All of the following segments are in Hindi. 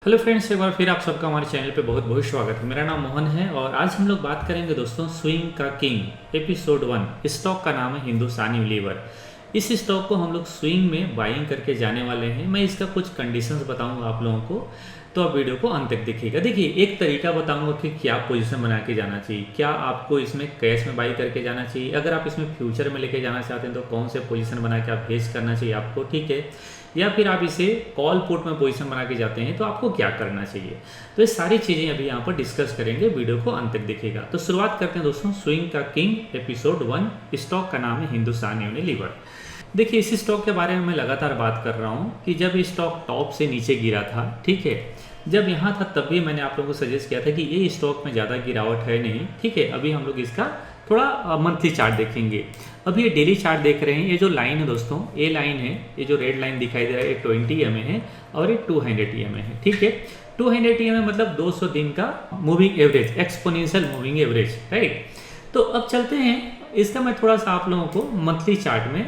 हेलो फ्रेंड्स, एक बार फिर आप सबका हमारे चैनल पे बहुत बहुत स्वागत है। मेरा नाम मोहन है और आज हम लोग बात करेंगे दोस्तों स्विंग का किंग एपिसोड 1। स्टॉक का नाम है हिंदुस्तान यूनिलीवर। इस स्टॉक को हम लोग स्विंग में बाइंग करके जाने वाले हैं। मैं इसका कुछ कंडीशंस बताऊंगा आप लोगों को, तो आप वीडियो को अंत तक देखिएगा। देखिए, एक तरीका बताऊंगा कि क्या पोजीशन बना के जाना चाहिए। क्या आपको इसमें कैश में बाई करके जाना चाहिए, अगर आप इसमें फ्यूचर में लेके जाना चाहते हैं तो कौन से पोजीशन बना के आप हेज करना चाहिए आपको, ठीक है। या फिर आप इसे कॉल पुट में पोजीशन बना के जाते हैं तो आपको क्या करना चाहिए। तो ये सारी चीज़ें अभी यहाँ पर डिस्कस करेंगे, वीडियो को अंत तक देखिएगा। तो शुरुआत करते हैं दोस्तों स्विंग का किंग एपिसोड 1। स्टॉक का नाम है हिंदुस्तान यूनिलीवर। देखिए, इस स्टॉक के बारे में मैं लगातार बात कर रहा हूँ कि जब स्टॉक टॉप से नीचे गिरा था, ठीक है, जब यहाँ था तब भी मैंने आप लोगों को सजेस्ट किया था कि ये स्टॉक में ज़्यादा गिरावट है नहीं, ठीक है। अभी हम लोग इसका थोड़ा मंथली चार्ट देखेंगे। अभी ये डेली चार्ट देख रहे हैं। ये जो लाइन है दोस्तों, ये लाइन है, ये जो रेड लाइन दिखाई दे रहा है, ये 20 EMA है और ये 200 EMA है, ठीक है। 200 EMA मतलब 200 दिन का moving average, exponential moving average, right. तो अब चलते हैं, इसका मैं थोड़ा सा आप लोगों को मंथली चार्ट में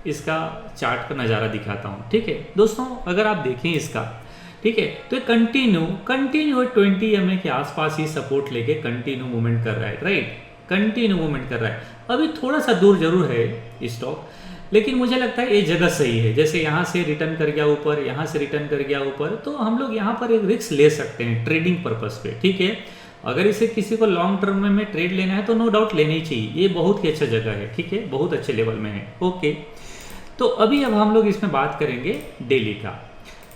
इसका चार्ट का नज़ारा दिखाता हूँ, ठीक है दोस्तों। अगर आप देखें इसका, ठीक है, तो कंटिन्यू 20 EMA के आसपास ही सपोर्ट लेके कंटिन्यू मूवमेंट कर रहा है, राइट। कंटिन्यू मूवमेंट कर रहा है। अभी थोड़ा सा दूर जरूर है स्टॉक, लेकिन मुझे लगता है ये जगह सही है। जैसे यहाँ से रिटर्न कर गया ऊपर, यहाँ से रिटर्न कर गया ऊपर, तो हम लोग यहाँ पर एक रिस्क ले सकते हैं ट्रेडिंग पर्पस पे, ठीक है। अगर इसे किसी को लॉन्ग टर्म में ट्रेड लेना है तो नो डाउट लेना ही चाहिए। ये बहुत ही अच्छा जगह है, ठीक है, बहुत अच्छे लेवल में है, ओके। तो अभी अब हम लोग इसमें बात करेंगे डेली का।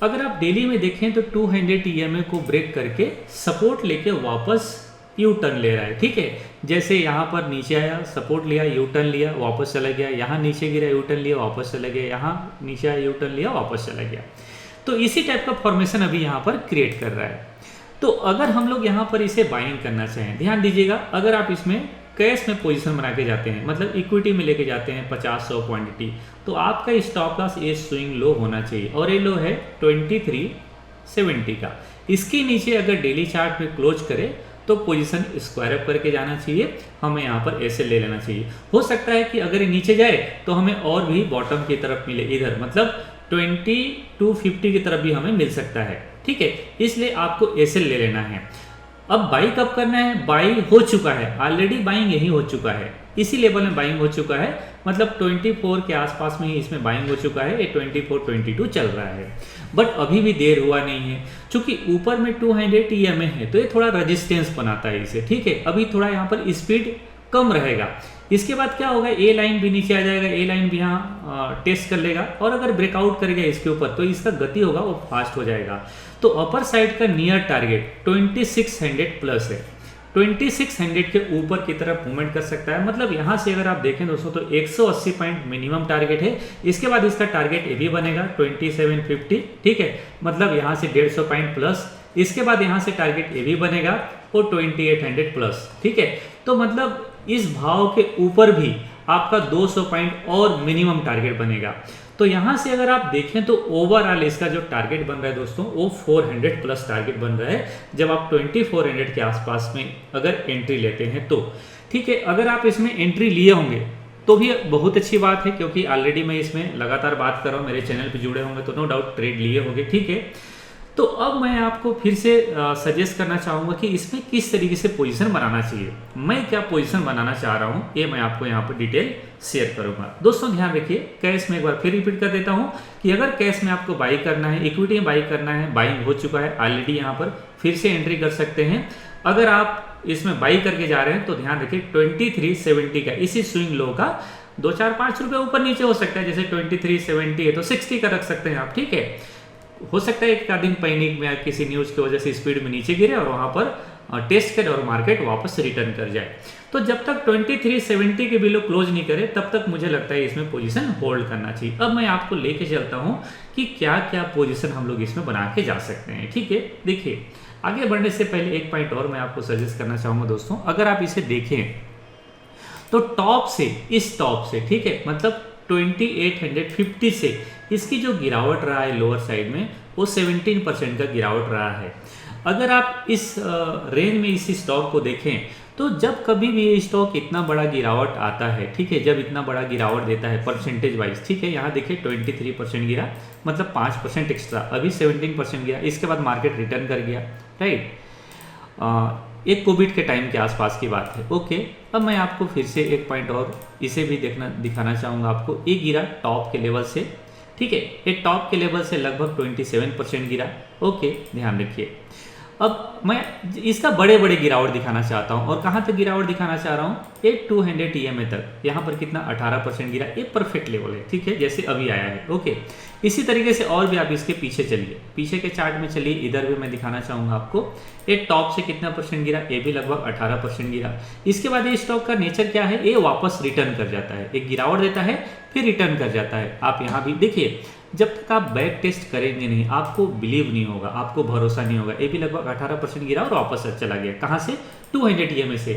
अगर आप डेली में देखें तो 200 EMA को ब्रेक करके सपोर्ट लेके वापस यू टर्न ले रहा है, ठीक है। जैसे यहाँ पर नीचे आया, सपोर्ट लिया, यू टर्न लिया, वापस चला गया, यहाँ नीचे गिरा, यू टर्न लिया, वापस चला गया, यहाँ नीचे आया, यू टर्न लिया, वापस चला गया। तो इसी टाइप का फॉर्मेशन अभी यहाँ पर क्रिएट कर रहा है। तो अगर हम लोग यहाँ पर इसे बाइंग करना चाहें, ध्यान दीजिएगा, अगर आप इसमें कैश में पोजीशन बना के जाते हैं, मतलब इक्विटी में लेके जाते हैं 50-100 क्वांटिटी, तो आपका स्टॉप लॉस ये स्विंग लो होना चाहिए और ये लो है 2370 का। इसके नीचे अगर डेली चार्ट में क्लोज करे तो पोजीशन स्क्वायर अप करके जाना चाहिए। हमें यहाँ पर ऐसे ले लेना चाहिए। हो सकता है कि अगर ये नीचे जाए तो हमें और भी बॉटम की तरफ मिले, इधर मतलब 2250 की तरफ भी हमें मिल सकता है, ठीक है। इसलिए आपको ऐसे ले लेना है। अब बाई कब करना है? बाई हो चुका है, ऑलरेडी बाइंग यही हो चुका है, इसी लेवल में बाइंग हो चुका है, मतलब 24 के आसपास में ही इसमें बाइंग हो चुका है। ये 24-22 चल रहा है, बट अभी भी देर हुआ नहीं है। चूंकि ऊपर में 200 EMA है तो ये थोड़ा रेजिस्टेंस बनाता है इसे, ठीक है। अभी थोड़ा यहाँ पर स्पीड कम रहेगा। इसके बाद क्या होगा, ए लाइन भी नीचे आ जाएगा, ए लाइन भी यहाँ टेस्ट कर लेगा और अगर ब्रेकआउट करेगा इसके ऊपर तो इसका गति होगा वो फास्ट हो जाएगा। तो अपर साइड का नियर टारगेट 2600 प्लस है। 2600 के ऊपर की तरफ मूवमेंट कर सकता है। मतलब यहाँ से अगर आप देखें दोस्तों तो 180 पॉइंट मिनिमम टारगेट है। इसके बाद इसका टारगेट ये भी बनेगा 2750, ठीक है, मतलब यहाँ से 150 पॉइंट प्लस। इसके बाद यहाँ से टारगेट ये भी बनेगा और 2800 प्लस, ठीक है। तो मतलब इस भाव के ऊपर भी आपका 200 पॉइंट और मिनिमम टारगेट बनेगा। तो यहाँ से अगर आप देखें तो ओवरऑल इसका जो टारगेट बन रहा है दोस्तों वो 400 प्लस टारगेट बन रहा है, जब आप 2400 के आसपास में अगर एंट्री लेते हैं तो, ठीक है। अगर आप इसमें एंट्री लिए होंगे तो भी बहुत अच्छी बात है, क्योंकि ऑलरेडी मैं इसमें लगातार बात कर रहा हूँ, मेरे चैनल पर जुड़े होंगे तो नो डाउट ट्रेड लिए होंगे, ठीक है। तो अब मैं आपको फिर से सजेस्ट करना चाहूँगा कि इसमें किस तरीके से पोजीशन बनाना चाहिए। मैं क्या पोजीशन बनाना चाह रहा हूँ ये मैं आपको यहाँ पर डिटेल शेयर करूँगा। दोस्तों ध्यान रखिए, कैश में एक बार फिर रिपीट कर देता हूँ कि अगर कैश में आपको बाई करना है, इक्विटी में बाई करना है, बाइंग हो चुका है ऑलरेडी, यहाँ पर फिर से एंट्री कर सकते हैं। अगर आप इसमें बाई करके जा रहे हैं तो ध्यान रखिए 2370 का, इसी स्विंग लो का 2-4-5 रुपये ऊपर नीचे हो सकता है। जैसे 2370 है तो 60 का रख सकते हैं आप, ठीक है। हो सकता है एक आध दिन पैनिक में किसी न्यूज़ की वजह से स्पीड में नीचे गिरे और वहाँ पर टेस्ट करे और मार्केट वापस रिटर्न कर जाए। तो जब तक 2370 के बिलो क्लोज नहीं करे तब तक मुझे लगता है इसमें पोजीशन होल्ड करना चाहिए। अब मैं आपको लेके चलता हूँ कि क्या क्या पोजीशन हम लोग इसमें बना के जा सकते हैं, ठीक है। देखिए, आगे बढ़ने से पहले एक पॉइंट और मैं आपको सजेस्ट करना चाहूँगा दोस्तों। अगर आप इसे देखें तो टॉप से, इस टॉप से, ठीक है, मतलब 2850 से इसकी जो गिरावट रहा है लोअर साइड में वो 17% का गिरावट रहा है। अगर आप इस रेंज में इस स्टॉक को देखें तो जब कभी भी ये स्टॉक इतना बड़ा गिरावट आता है, ठीक है, जब इतना बड़ा गिरावट देता है परसेंटेज वाइज, ठीक है, यहाँ देखिए 23% गिरा, मतलब 5% एक्स्ट्रा, अभी 17% गिरा, इसके बाद मार्केट रिटर्न कर गया, राइट। एक कोविड के टाइम के आसपास की बात है। ओके, अब मैं आपको फिर से एक पॉइंट और इसे भी दिखाना चाहूँगा आपको। ये गिरा टॉप के लेवल से, ठीक है, ये टॉप के लेवल से लगभग 27% गिरा। ओके, ध्यान रखिए। अब मैं इसका बड़े बड़े गिरावट दिखाना चाहता हूँ, और कहाँ तक गिरावट दिखाना चाह रहा हूँ, ये 200 EMA तक, यहाँ पर कितना 18% गिरा, ये परफेक्ट लेवल है, ठीक है, जैसे अभी आया है। ओके, इसी तरीके से और भी आप इसके पीछे चलिए, पीछे के चार्ट में चलिए, इधर भी मैं दिखाना चाहूँगा आपको। ये टॉप से कितना परसेंट गिरा, ये भी लगभग 18% गिरा। इसके बाद ये स्टॉक का नेचर क्या है, ये वापस रिटर्न कर जाता है, एक गिरावट देता है फिर रिटर्न कर जाता है। आप यहाँ भी देखिए, जब तक आप बैक टेस्ट करेंगे नहीं, आपको बिलीव नहीं होगा, आपको भरोसा नहीं होगा। ये भी लगभग 18% गिरा और वापस चला गया, कहाँ से, 200 EMA से।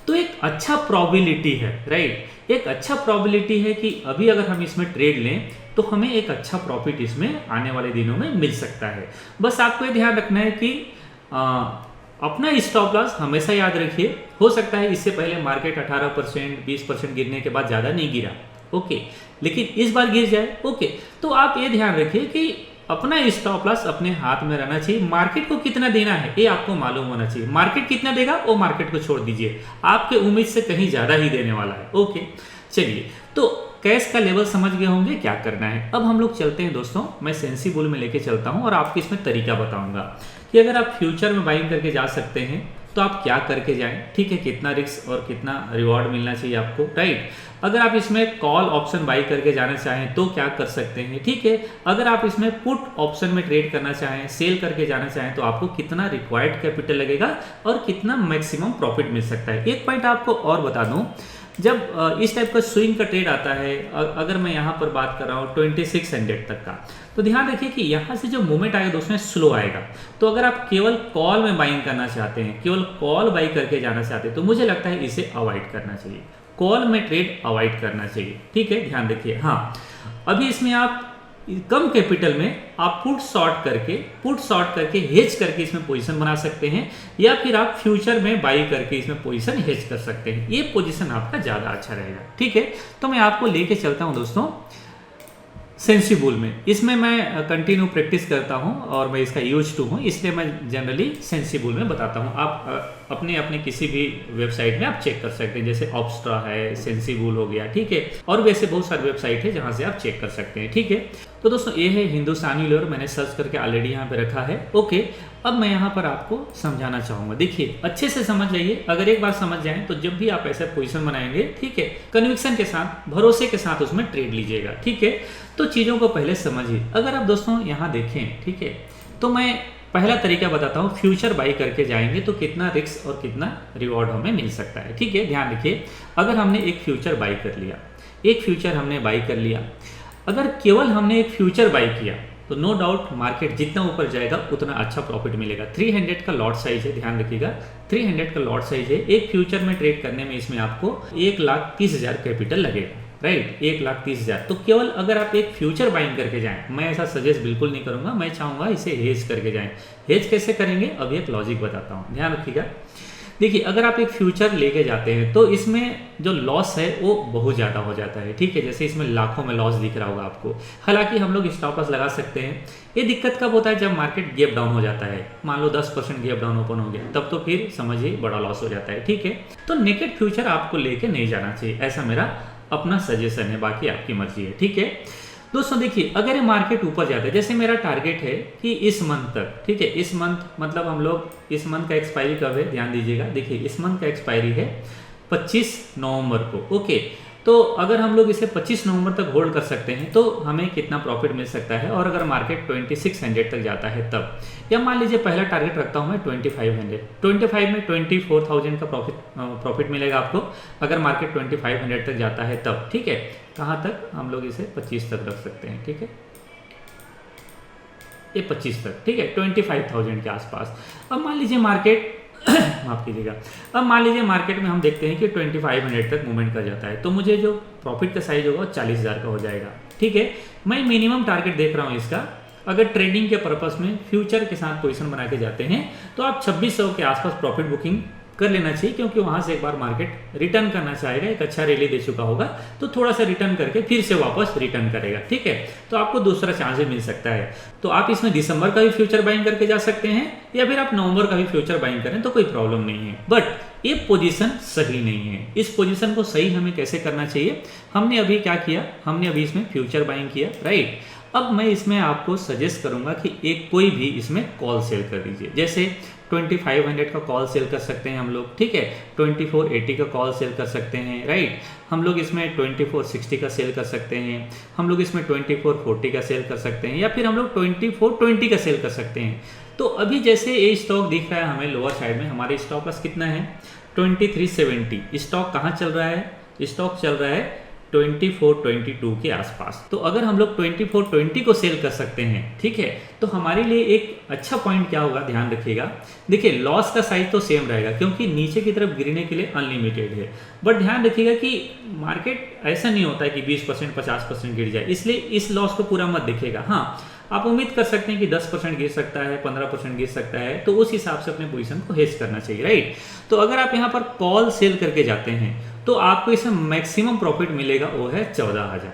तो एक अच्छा प्रोबेबिलिटी है, राइट, एक अच्छा प्रोबेबिलिटी है कि अभी अगर हम इसमें ट्रेड लें तो हमें एक अच्छा प्रॉफिट इसमें आने वाले दिनों में मिल सकता है। बस आपको ये ध्यान रखना है कि अपना स्टॉप लॉस हमेशा याद रखिए। हो सकता है इससे पहले मार्केट 18% 20% गिरने के बाद ज़्यादा नहीं गिरा, ओके, लेकिन इस बार गिर जाए, ओके, तो आप ये ध्यान रखिए कि अपना स्टॉप लॉस अपने हाथ में रहना चाहिए। मार्केट को कितना देना है ये आपको मालूम होना चाहिए। मार्केट कितना देगा वो मार्केट को छोड़ दीजिए, आपके उम्मीद से कहीं ज़्यादा ही देने वाला है। ओके, चलिए, तो कैश का लेवल समझ गए होंगे क्या करना है। अब हम लोग चलते हैं दोस्तों, मैं सेंसी बुल में लेके चलता हूँ और आपको इसमें तरीका बताऊंगा कि अगर आप फ्यूचर में बाइंग करके जा सकते हैं तो आप क्या करके जाएं, ठीक है, कितना रिस्क और कितना रिवॉर्ड मिलना चाहिए आपको, राइट। अगर आप इसमें कॉल ऑप्शन बाई करके जाना चाहें तो क्या कर सकते हैं, ठीक है। अगर आप इसमें पुट ऑप्शन में ट्रेड करना चाहें, सेल करके जाना चाहें तो आपको कितना रिक्वायर्ड कैपिटल लगेगा और कितना मैक्सिमम प्रॉफिट मिल सकता है। एक पॉइंट आपको और बता दूं, जब इस टाइप का स्विंग का ट्रेड आता है, अगर मैं यहाँ पर बात कर रहा हूँ 2600 तक का, तो ध्यान रखिए कि यहाँ से जो मूवमेंट आएगा दोस्तों स्लो आएगा। तो अगर आप केवल कॉल में बाइंग करना चाहते हैं, केवल कॉल बाई करके जाना चाहते हैं, तो मुझे लगता है इसे अवॉइड करना चाहिए, कॉल में ट्रेड अवॉइड करना चाहिए, ठीक है, ध्यान रखिए। हाँ, अभी इसमें आप कम कैपिटल में आप पुट शॉर्ट करके हेज करके इसमें पोजीशन बना सकते हैं, या फिर आप फ्यूचर में बाई करके इसमें पोजीशन हेज कर सकते हैं। ये पोजीशन आपका ज़्यादा अच्छा रहेगा, ठीक है। तो मैं आपको लेके चलता हूं दोस्तों सेंसी बुल में। इसमें मैं कंटिन्यू प्रैक्टिस करता हूं और मैं इसका यूज टू हूं, इसलिए मैं जनरली सेंसी बुल में बताता हूं। आप अपने किसी भी वेबसाइट में आप चेक कर सकते हैं, जैसे ऑप्स्ट्रा है, सेंसी बुल हो गया, ठीक है, और वैसे बहुत सारे वेबसाइट है जहां से आप चेक कर सकते हैं, ठीक है। तो दोस्तों ये है हिंदुस्तानी लीवर, मैंने सर्च करके ऑलरेडी यहाँ पे रखा है। ओके, अब मैं यहाँ पर आपको समझाना चाहूँगा, देखिए अच्छे से समझ जाइए। अगर एक बार समझ जाएं तो जब भी आप ऐसा पोजीशन बनाएंगे, ठीक है, कन्विक्शन के साथ, भरोसे के साथ उसमें ट्रेड लीजिएगा, ठीक है। तो चीज़ों को पहले समझिए। अगर आप दोस्तों यहाँ देखें, ठीक है, तो मैं पहला तरीका बताता हूँ, फ्यूचर बाई करके जाएंगे तो कितना रिस्क और कितना रिवॉर्ड हमें मिल सकता है, ठीक है। ध्यान रखिए, अगर हमने एक फ्यूचर बाई कर लिया, एक फ्यूचर हमने बाई कर लिया, अगर केवल हमने एक फ्यूचर बाई किया तो नो डाउट मार्केट जितना ऊपर जाएगा उतना अच्छा प्रॉफिट मिलेगा। 300 का लॉट साइज है, ध्यान रखिएगा, 300 का लॉट साइज है। एक फ्यूचर में ट्रेड करने में इसमें आपको 1,30,000 कैपिटल लगेगा, राइट, 1,30,000। तो केवल अगर आप एक फ्यूचर बाइंग करके जाएं, मैं ऐसा सजेस्ट बिल्कुल नहीं करूंगा, मैं चाहूंगा इसे हेज करके जाएं। हेज कैसे करेंगे अब एक लॉजिक बताता हूं, ध्यान रखिएगा। देखिए, अगर आप एक फ्यूचर लेके जाते हैं तो इसमें जो लॉस है वो बहुत ज़्यादा हो जाता है, ठीक है, जैसे इसमें लाखों में लॉस दिख रहा होगा आपको। हालांकि हम लोग स्टॉप लॉस लगा सकते हैं। ये दिक्कत कब होता है, जब मार्केट गैप डाउन हो जाता है, मान लो 10% गैप डाउन ओपन हो गया, तब तो फिर समझिए बड़ा लॉस हो जाता है, ठीक है। तो नेकेड फ्यूचर आपको लेके नहीं जाना चाहिए, ऐसा मेरा अपना सजेशन है, बाकी आपकी मर्जी है, ठीक है। दोस्तों देखिए, अगर ये मार्केट ऊपर जाता है, जैसे मेरा टारगेट है कि इस मंथ तक, ठीक है, इस मंथ मतलब हम लोग इस मंथ का एक्सपायरी कब है ध्यान दीजिएगा। देखिए, इस मंथ का एक्सपायरी है 25 नवंबर को, ओके। तो अगर हम लोग इसे 25 नवंबर तक होल्ड कर सकते हैं तो हमें कितना प्रॉफिट मिल सकता है, और अगर मार्केट 2600 तक जाता है तब, या मान लीजिए पहला टारगेट रखता हूं मैं 2500 में 24,000 का प्रॉफिट मिलेगा आपको, अगर मार्केट 2500 तक जाता है तब, ठीक है। कहाँ तक, हम लोग इसे 25 तक रख सकते हैं, ठीक है, ये 25 तक, ठीक है, 25,000 के आसपास। अब मान लीजिए मार्केट माफ कीजिएगा, अब मान लीजिए मार्केट में हम देखते हैं कि 2500 तक मूवमेंट कर जाता है, तो मुझे जो प्रॉफिट का साइज होगा वो 40,000 का हो जाएगा, ठीक है। मैं मिनिमम टारगेट देख रहा हूँ इसका, अगर ट्रेडिंग के पर्पस में फ्यूचर के साथ पोजीशन बना के जाते हैं तो आप 2600 के आसपास प्रॉफिट बुकिंग कर लेना चाहिए, क्योंकि वहां से एक बार मार्केट रिटर्न करना चाहेगा, एक अच्छा रैली दे चुका होगा तो थोड़ा सा रिटर्न करके फिर से वापस रिटर्न करेगा, ठीक है। तो आपको दूसरा चांस भी मिल सकता है। तो आप इसमें दिसंबर का भी फ्यूचर बाइंग करके जा सकते हैं या फिर आप नवंबर का भी फ्यूचर बाइंग करें तो कोई प्रॉब्लम नहीं है। बट ये पोजीशन सही नहीं है। इस पोजीशन को सही हमें कैसे करना चाहिए, हमने अभी क्या किया, हमने अभी इसमें फ्यूचर बाइंग किया, राइट। अब मैं इसमें आपको सजेस्ट करूंगा कि एक कोई भी इसमें कॉल सेल कर दीजिए। जैसे 2500 का कॉल सेल कर सकते हैं हम लोग, ठीक है। 2480 का कॉल सेल कर सकते हैं, राइट। हम लोग इसमें 2460 का सेल कर सकते हैं, हम लोग इसमें 2440 का सेल कर सकते हैं, या फिर हम लोग 2420 का सेल कर सकते हैं। तो अभी जैसे ये स्टॉक दिख रहा है हमें लोअर साइड में, हमारे स्टॉक लॉस कितना है 2370। स्टॉक कहाँ चल रहा है, स्टॉक चल रहा है 2422 के आसपास। तो अगर हम लोग 2420 को सेल कर सकते हैं, ठीक है, तो हमारे लिए एक अच्छा पॉइंट क्या होगा, ध्यान रखिएगा। देखिए लॉस का साइज तो सेम रहेगा क्योंकि नीचे की तरफ गिरने के लिए अनलिमिटेड है, बट ध्यान रखिएगा कि मार्केट ऐसा नहीं होता है कि 20% 50% गिर जाए, इसलिए इस लॉस को पूरा मत देखिएगा। हाँ, आप उम्मीद कर सकते हैं कि 10% गिर सकता है, 15% गिर सकता है, तो उस हिसाब से अपने पोजीशन को हेज करना चाहिए, राइट। तो अगर आप यहाँ पर कॉल सेल करके जाते हैं तो आपको इसमें मैक्सिमम प्रॉफिट मिलेगा, वो है 14,000।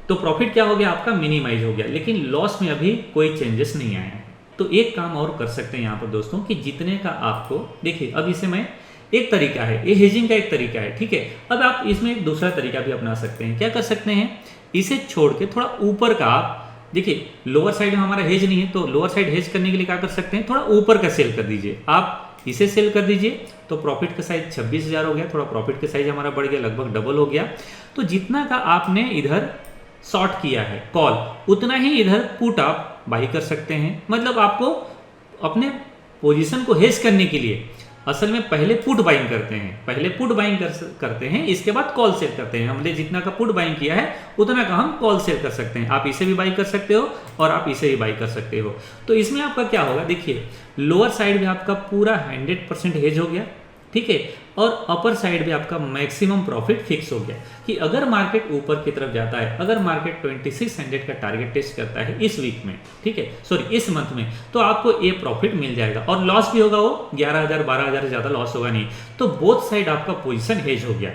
तो प्रॉफिट क्या हो गया आपका, मिनिमाइज हो गया, लेकिन लॉस में अभी कोई चेंजेस नहीं आए हैं। तो एक काम और कर सकते हैं यहाँ पर दोस्तों कि जितने का आपको, देखिए अब इसे मैं, एक तरीका है ये हेजिंग का, एक तरीका है, ठीक है। अब आप इसमें एक दूसरा तरीका भी अपना सकते हैं। क्या कर सकते हैं, इसे छोड़ के थोड़ा ऊपर का आप, देखिए लोअर साइड में हमारा हेज नहीं है, तो लोअर साइड हेज करने के लिए क्या कर सकते हैं, थोड़ा ऊपर का सेल कर दीजिए। आप इसे सेल कर दीजिए तो प्रॉफिट का साइज 26,000 हो गया, थोड़ा प्रॉफिट का साइज हमारा बढ़ गया, लगभग डबल हो गया। तो जितना का आपने इधर शॉर्ट किया है कॉल, उतना ही इधर पुट आप बाई कर सकते हैं। मतलब आपको अपने पोजीशन को हेज करने के लिए असल में पहले पुट बाइंग करते हैं, पहले पुट बाइंग करते हैं, इसके बाद कॉल सेल करते हैं। हमने जितना का पुट बाइंग किया है उतना का हम कॉल सेल कर सकते हैं। आप इसे भी बाई कर सकते हो और आप इसे भी बाई कर सकते हो। तो इसमें आपका क्या होगा, देखिए लोअर साइड में आपका पूरा 100% हेज हो गया, ठीक है, और अपर साइड में आपका मैक्सिमम प्रॉफिट फिक्स हो गया कि अगर मार्केट ऊपर की तरफ जाता है, अगर मार्केट 2600 का टारगेट टेस्ट करता है इस वीक में, ठीक है, सॉरी इस मंथ में, तो आपको ये प्रॉफिट मिल जाएगा और लॉस भी होगा वो 11,000 12,000 से ज़्यादा लॉस होगा नहीं। तो बोथ साइड आपका पोजीशन हेज हो गया।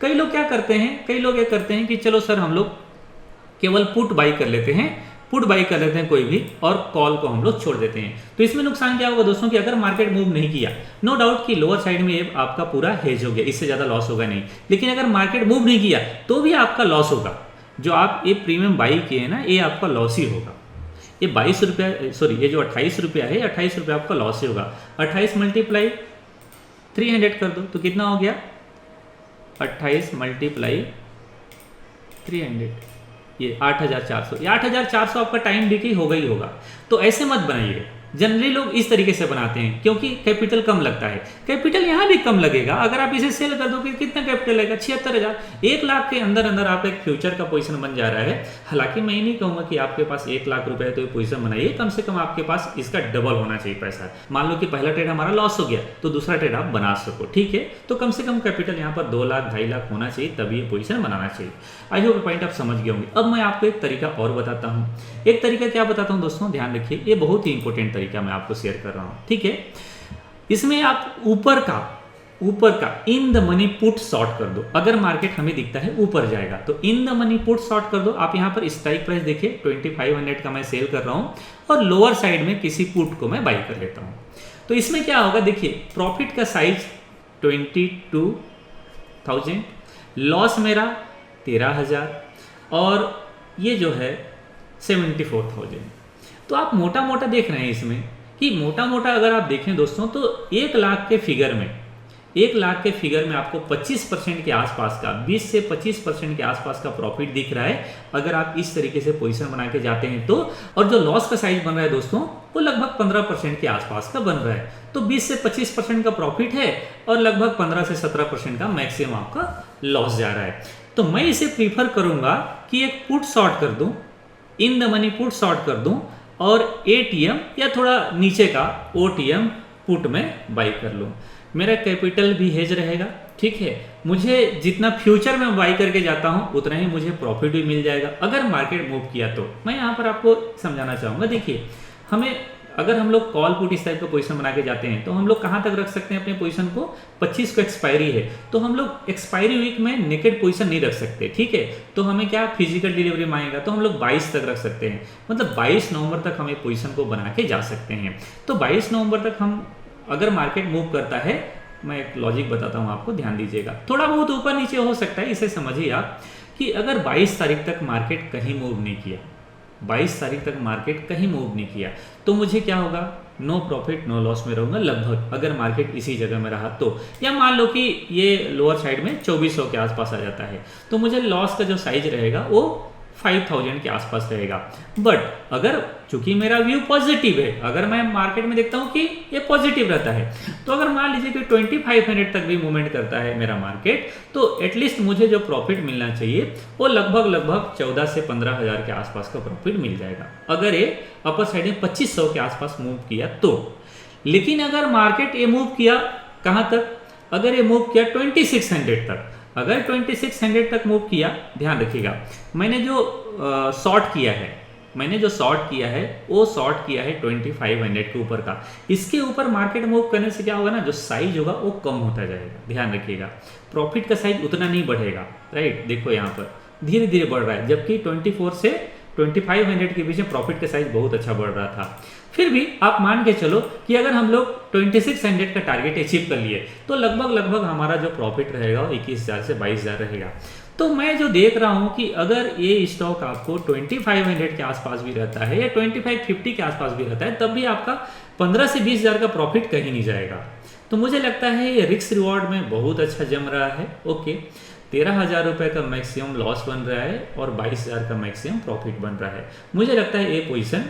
कई लोग क्या करते हैं, कई लोग ये करते हैं कि चलो सर हम लोग केवल पुट बाई कर लेते हैं, पुट बाई कर लेते हैं कोई भी, और कॉल को हम लोग छोड़ देते हैं। तो इसमें नुकसान क्या होगा दोस्तों कि अगर मार्केट मूव नहीं किया, नो डाउट कि लोअर साइड में ये आपका पूरा हेज हो गया, इससे ज़्यादा लॉस होगा नहीं। लेकिन अगर मार्केट मूव नहीं किया तो भी आपका लॉस होगा। जो आप ये प्रीमियम बाई किए हैं ना, ये आपका लॉस ही होगा। ये 22 रुपया, सॉरी ये जो 28 रुपया है, 28 रुपया आपका लॉस ही होगा। 28 मल्टीप्लाई 300 कर दो तो कितना हो गया, 28 मल्टीप्लाई 300, ये 8,400। ये 8,400 आपका टाइम डिके होगा ही होगा। तो ऐसे मत बनाइए। जनरली लोग इस तरीके से बनाते हैं क्योंकि कैपिटल कम लगता है। कैपिटल यहाँ भी कम लगेगा। अगर आप इसे सेल कर दो कि कितना कैपिटल लगेगा, 76,000। 1 लाख के अंदर अंदर आप एक फ्यूचर का पोजीशन बन जा रहा है। हालांकि मैं नहीं कहूँगा कि आपके पास 1 लाख रुपए है तो ये पोजीशन बनाइए, कम से कम आपके पास इसका डबल होना चाहिए पैसा। मान लो कि पहला ट्रेड हमारा लॉस हो गया तो दूसरा ट्रेड आप बना सको, ठीक है। तो कम से कम कैपिटल यहाँ पर 2 लाख 2.5 लाख होना चाहिए, तभी ये पोजीशन बनाना चाहिए। आई होप पॉइंट आप समझ गए होंगे। अब मैं आपको एक तरीका और बताता हूँ। एक तरीका क्या बताता हूँ दोस्तों, ध्यान रखिए, ये बहुत ही इंपॉर्टेंट तरीका मैं आपको शेयर कर रहा हूँ, ठीक है। इसमें आप ऊपर का in the money put short कर दो। अगर मार्केट हमें दिखता है ऊपर जाएगा तो in the money put short कर दो। आप यहाँ पर स्ट्राइक प्राइस देखिए 2500 का मैं सेल कर रहा हूँ और लोअर साइड में किसी पुट को मैं बाई कर लेता हूँ। तो इसमें क्या होगा, देखिए प्रॉफिट का साइज 22,000, लॉस मेरा 13,000 और ये जो है 74,000। तो आप मोटा मोटा देख रहे हैं इसमें कि मोटा मोटा अगर आप देखें दोस्तों तो 1 लाख के फिगर में आपको 25% के आसपास का, 20 से 25% के आसपास का प्रॉफिट दिख रहा है अगर आप इस तरीके से पोजीशन बना के जाते हैं तो। और जो लॉस का साइज बन रहा है दोस्तों वो लगभग 15% के आसपास का बन रहा है। तो 20 से 25% का प्रॉफिट है और लगभग 15 से 17% का मैक्सिमम आपका लॉस जा रहा है। तो मैं इसे प्रीफर करूंगा कि एक पुट शॉर्ट कर दूं, in the money put short कर दूं और एटीएम या थोड़ा नीचे का ओटीएम पुट में बाई कर लूं। मेरा कैपिटल भी हेज रहेगा, ठीक है। मुझे जितना फ्यूचर में बाई करके जाता हूं उतना ही मुझे प्रॉफिट भी मिल जाएगा अगर मार्केट मूव किया तो। मैं यहाँ पर आपको समझाना चाहूँगा, देखिए हमें अगर हम लोग कॉल पुट इस टाइप का पोजीशन बना के जाते हैं तो हम लोग कहाँ तक रख सकते हैं अपने पोजीशन को, 25 को एक्सपायरी है तो हम लोग एक्सपायरी वीक में नेकेड पोजीशन नहीं रख सकते, ठीक है। तो हमें क्या फिजिकल डिलीवरी में आएगा तो हम लोग 22 तक रख सकते हैं, मतलब 22 नवंबर तक हमें पोजीशन को बना के जा सकते हैं। तो 22 नवंबर तक हम अगर मार्केट मूव करता है, मैं एक लॉजिक बताता हूँ आपको, ध्यान दीजिएगा, थोड़ा बहुत ऊपर नीचे हो सकता है, इसे समझिए आप कि अगर 22 तारीख तक मार्केट कहीं मूव नहीं किया, 22 तारीख तक मार्केट कहीं मूव नहीं किया तो मुझे क्या होगा, नो प्रॉफिट नो लॉस में रहूंगा लगभग, अगर मार्केट इसी जगह में रहा तो। या मान लो कि ये लोअर साइड में 2400 के आसपास आ जाता है तो मुझे लॉस का जो साइज रहेगा वो 5000 के आसपास रहेगा। बट अगर चूंकि मेरा व्यू पॉजिटिव है, अगर मैं मार्केट में देखता हूं कि ये पॉजिटिव रहता है, तो अगर मान लीजिए कि 2500 तक भी मूवमेंट करता है मेरा मार्केट, तो एटलीस्ट मुझे जो प्रॉफिट मिलना चाहिए वो लगभग 14 से 15,000 के आसपास का प्रॉफिट मिल जाएगा, अगर ये अपर साइड में 2500 के आसपास मूव किया तो। लेकिन अगर मार्केट ये मूव किया कहाँ तक, अगर ये मूव किया 2600 तक, अगर 2600 तक मूव किया, ध्यान रखिएगा मैंने जो शॉर्ट किया है, वो शॉर्ट किया है 2500 के ऊपर का, इसके ऊपर मार्केट मूव करने से क्या होगा ना, जो साइज होगा वो कम होता जाएगा, ध्यान रखिएगा, प्रॉफिट का साइज उतना नहीं बढ़ेगा, राइट। देखो यहाँ पर धीरे धीरे बढ़ रहा है, जबकि 24 से 2500 के बीच में प्रॉफिट का साइज बहुत अच्छा बढ़ रहा था। फिर भी आप मान के चलो कि अगर हम लोग 2600 का टारगेट अचीव कर लिए तो लगभग हमारा जो प्रॉफिट रहेगा वो 21,000 से 22,000 रहेगा। तो मैं जो देख रहा हूं कि अगर ये स्टॉक आपको 2500 के आसपास भी रहता है या 2550 के आसपास भी रहता है, तब भी आपका 15 से 20,000 का प्रॉफिट कहीं नहीं जाएगा। तो मुझे लगता है ये रिस्क रिवॉर्ड में बहुत अच्छा जम रहा है। ओके, 13,000 रुपये का मैक्सिमम लॉस बन रहा है और 22,000 का मैक्सिमम प्रॉफिट बन रहा है। मुझे लगता है ये पोजीशन,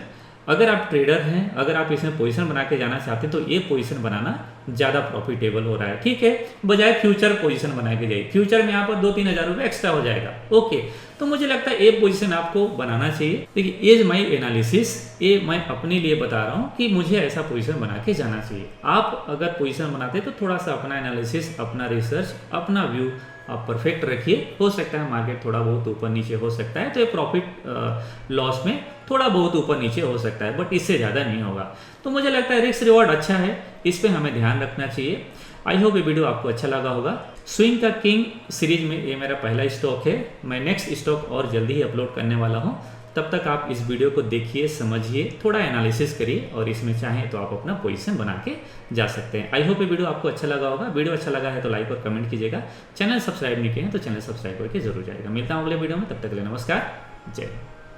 अगर आप ट्रेडर हैं, अगर आप इसमें पोजीशन बना के जाना चाहते हैं तो ये पोजीशन बनाना ज़्यादा प्रॉफिटेबल हो रहा है, ठीक है, बजाय फ्यूचर पोजीशन बना के जाइए। फ्यूचर में यहाँ पर 2-3 हज़ार रुपये एक्स्ट्रा हो जाएगा। ओके, तो मुझे लगता है ये पोजीशन आपको बनाना चाहिए। देखिए, एज माई एनालिसिस, ये मैं अपने लिए बता रहा हूँ कि मुझे ऐसा पोजीशन बना के जाना चाहिए। आप अगर पोजीशन बनाते हैं तो थोड़ा सा अपना एनालिसिस, अपना रिसर्च, अपना व्यू आप परफेक्ट रखिए। हो सकता है मार्केट थोड़ा बहुत ऊपर नीचे हो सकता है, तो ये प्रॉफिट लॉस में थोड़ा बहुत ऊपर नीचे हो सकता है, बट इससे ज़्यादा नहीं होगा। तो मुझे लगता है रिस्क रिवॉर्ड अच्छा है, इस पर हमें ध्यान रखना चाहिए। आई होप ये वीडियो आपको अच्छा लगा होगा। स्विंग का किंग सीरीज में ये मेरा पहला स्टॉक है, मैं नेक्स्ट स्टॉक और जल्दी ही अपलोड करने वाला हूँ। तब तक आप इस वीडियो को देखिए, समझिए, थोड़ा एनालिसिस करिए और इसमें चाहें तो आप अपना पोजीशन बना के जा सकते हैं। आई होप ये वीडियो आपको अच्छा लगा होगा। वीडियो अच्छा लगा है तो लाइक और कमेंट कीजिएगा। चैनल सब्सक्राइब नहीं किए हैं तो चैनल सब्सक्राइब करके जरूर जाएगा। मिलता हूँ अगले वीडियो में, तब तक के लिए नमस्कार, जय हिंद।